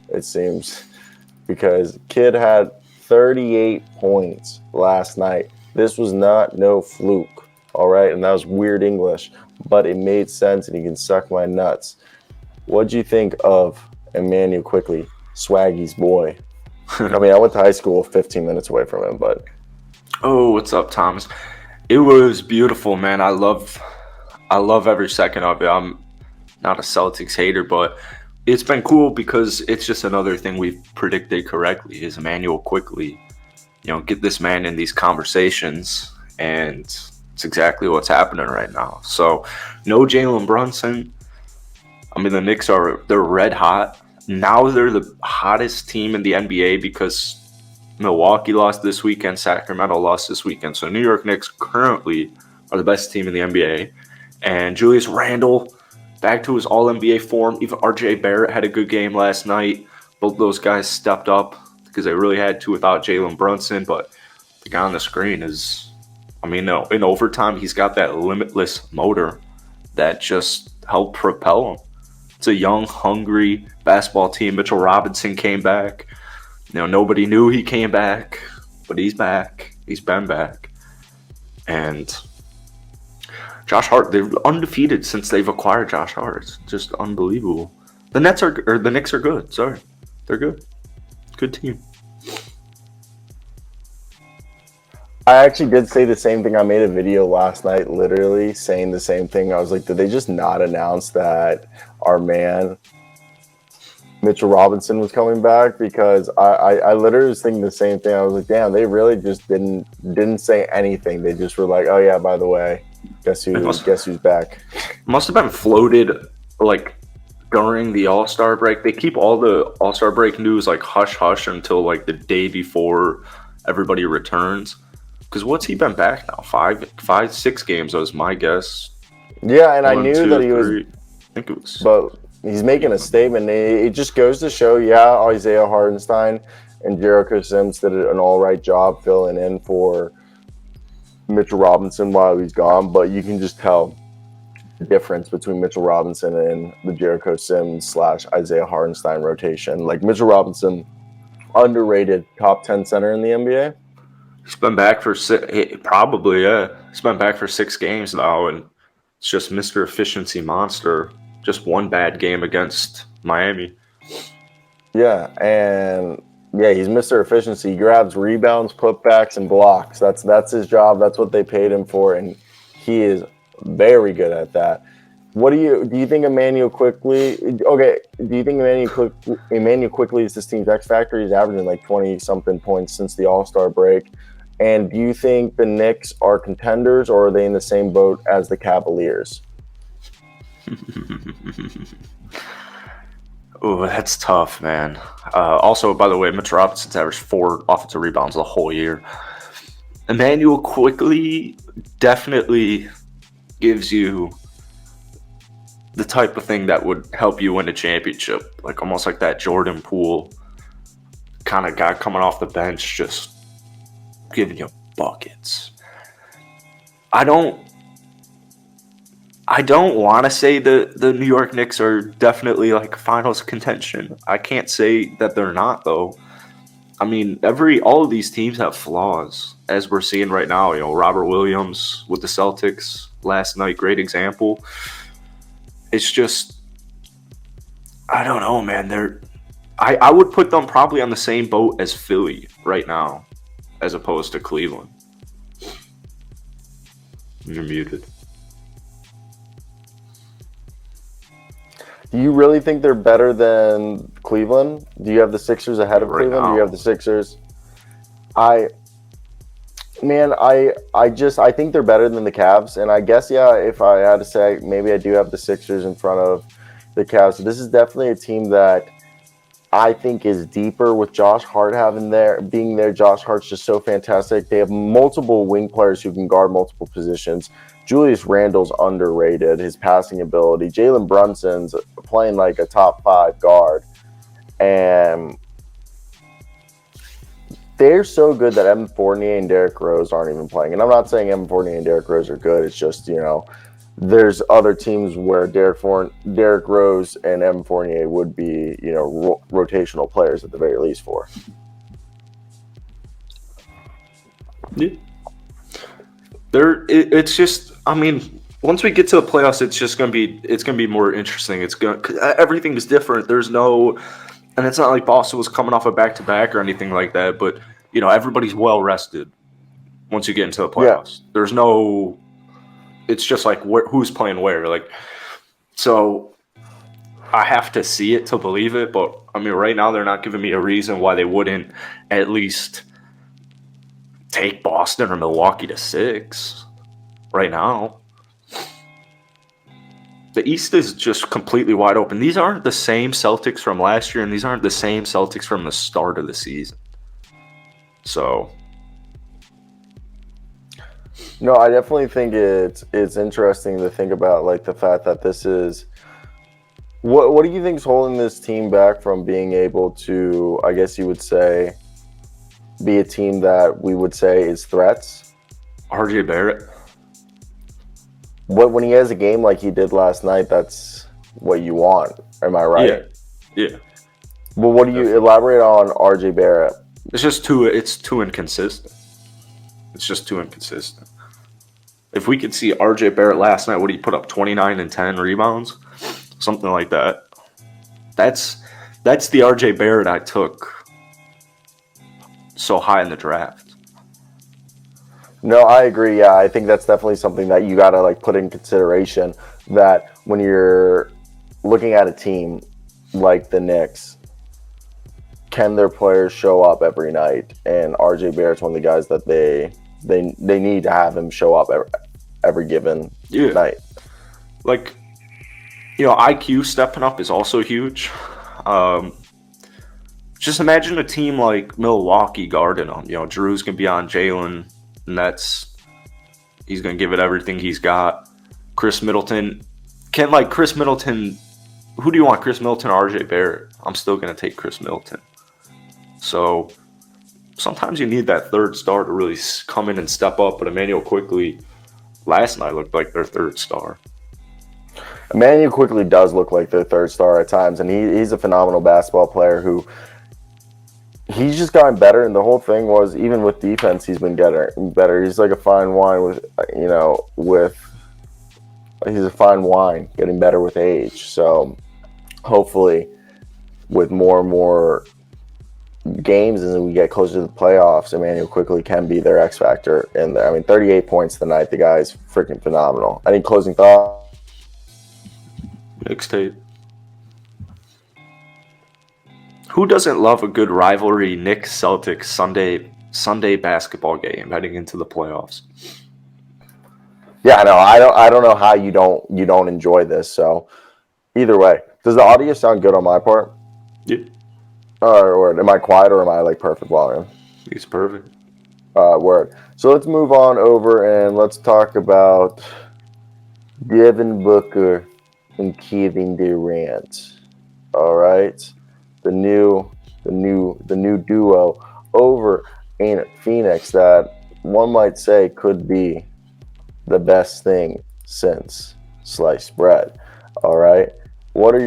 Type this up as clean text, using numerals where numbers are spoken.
it seems, because kid had 38 points last night. This was not no fluke, all right? And that was weird English, but it made sense, and he can suck my nuts. What'd you think of Immanuel Quickley, Swaggy's boy? I mean, I went to high school 15 minutes away from him, but Oh, what's up, Thomas? It was beautiful, man. I love every second of it. I'm not a Celtics hater, but it's been cool because it's just another thing we've predicted correctly is Immanuel Quickley. Get this man in these conversations, and it's exactly what's happening right now. So, no Jalen Brunson. I mean, the Knicks they're red hot. Now they're the hottest team in the NBA because Milwaukee lost this weekend, Sacramento lost this weekend. So New York Knicks currently are the best team in the NBA. And Julius Randle back to his All-NBA form. Even RJ Barrett had a good game last night. Both those guys stepped up because they really had to without Jalen Brunson. But the guy on the screen is, in overtime, he's got that limitless motor that just helped propel him. It's a young, hungry basketball team. Mitchell Robinson came back. Nobody knew he came back, but he's back. He's been back. And Josh Hart, they're undefeated since they've acquired Josh Hart. It's just unbelievable. The Knicks are good. Sorry. They're good. Good team. I actually did say the same thing. I made a video last night literally saying the same thing. I was like, did they just not announce that our man Mitchell Robinson was coming back? Because I literally was thinking the same thing. I was like, damn, they really just didn't say anything. They just were like, oh yeah, by the way, guess who's back? Must have been floated like during the All-Star break. They keep all the All-Star break news like hush hush until like the day before everybody returns. Because what's he been back now? 6 games was my guess. Yeah, and I knew that he was. I think it was. But he's making a statement. It just goes to show, yeah, Isaiah Hartenstein and Jericho Sims did an all right job filling in for Mitchell Robinson while he's gone. But you can just tell the difference between Mitchell Robinson and the Jericho Sims / Isaiah Hartenstein rotation. Like Mitchell Robinson, underrated top 10 center in the NBA. He's been back for probably, yeah. He's been back for 6 games now, and it's just Mr. Efficiency Monster. Just one bad game against Miami. Yeah, and yeah, he's Mr. Efficiency. He grabs rebounds, putbacks, and blocks. That's his job. That's what they paid him for, and he is very good at that. What do you think Immanuel Quickley? Okay, do you think Immanuel Quickley is this team's X factor? He's averaging like 20-something points since the All-Star break. And do you think the Knicks are contenders, or are they in the same boat as the Cavaliers? Oh, that's tough, man. Also, by the way, Mitch Robinson's averaged 4 offensive rebounds the whole year. Immanuel Quickley definitely gives you the type of thing that would help you win a championship. Like almost like that Jordan Poole kind of guy coming off the bench, just giving you buckets. I don't want to say the New York Knicks are definitely like finals contention. I can't say that they're not, though. I mean, all of these teams have flaws, as we're seeing right now. Robert Williams with the Celtics last night, great example. It's just, I don't know, man. I would put them probably on the same boat as Philly right now, as opposed to Cleveland. You're muted. Do you really think they're better than Cleveland? Do you have the Sixers ahead of Right Cleveland? now. Do you have the Sixers? I think they're better than the Cavs, and I guess, yeah, if I had to say, maybe I do have the Sixers in front of the Cavs. So this is definitely a team that I think is deeper with Josh Hart being there. Josh Hart's just so fantastic. They have multiple wing players who can guard multiple positions. Julius Randle's underrated, his passing ability. Jalen Brunson's playing like a top 5 guard. And they're so good that Evan Fournier and Derrick Rose aren't even playing. And I'm not saying Evan Fournier and Derrick Rose are good. It's just, there's other teams where Derek Rose and Evan Fournier would be, rotational players at the very least for. Yeah. It's just, I mean, once we get to the playoffs, it's gonna be more interesting. Cause everything is different. And it's not like Boston was coming off a back-to-back or anything like that. But everybody's well rested once you get into the playoffs. Yeah. It's just like who's playing where. Like, so I have to see it to believe it. But I mean, right now they're not giving me a reason why they wouldn't at least take Boston or Milwaukee to 6 right now. The East is just completely wide open. These aren't the same Celtics from last year, and these aren't the same Celtics from the start of the season. So, no, I definitely think it's interesting to think about, like, the fact that this is what do you think is holding this team back from being able to, I guess you would say, be a team that we would say is threats? RJ Barrett. When he has a game like he did last night, that's what you want. Am I right? Yeah. Well, what do you elaborate on RJ Barrett? It's too inconsistent. It's just too inconsistent. If we could see RJ Barrett last night, would he put up 29 and 10 rebounds? Something like that. That's the RJ Barrett I took so high in the draft. No, I agree. Yeah, I think that's definitely something that you got to, like, put in consideration, that when you're looking at a team like the Knicks, can their players show up every night? And RJ Barrett's one of the guys that they need to have him show up every given night. Like, IQ stepping up is also huge. Just imagine a team like Milwaukee guarding him. Drew's going to be on Jalen. And he's going to give it everything he's got. Chris Middleton. Who do you want, Chris Middleton or RJ Barrett? I'm still going to take Chris Middleton. So sometimes you need that third star to really come in and step up. But Immanuel Quickley last night looked like their third star. Immanuel Quickley does look like their third star at times. And he's a phenomenal basketball player who he's just gotten better, and the whole thing was, even with defense, he's been getting better. He's like a fine wine he's a fine wine, getting better with age. So hopefully, with more and more games as we get closer to the playoffs, Immanuel Quickley can be their X factor in there. I mean, 38 points tonight. The guy's freaking phenomenal. Any closing thoughts? Mixtape. Who doesn't love a good rivalry Knicks-Celtics Sunday basketball game heading into the playoffs? Yeah, I know. I don't know how you don't enjoy this. So either way, does the audio sound good on my part? Yeah. Or am I quiet, or am I like perfect volume? It's perfect. Word. So let's move on over and let's talk about Devin Booker and Kevin Durant. All right. The new duo over in Phoenix that one might say could be the best thing since sliced bread. All right. What are your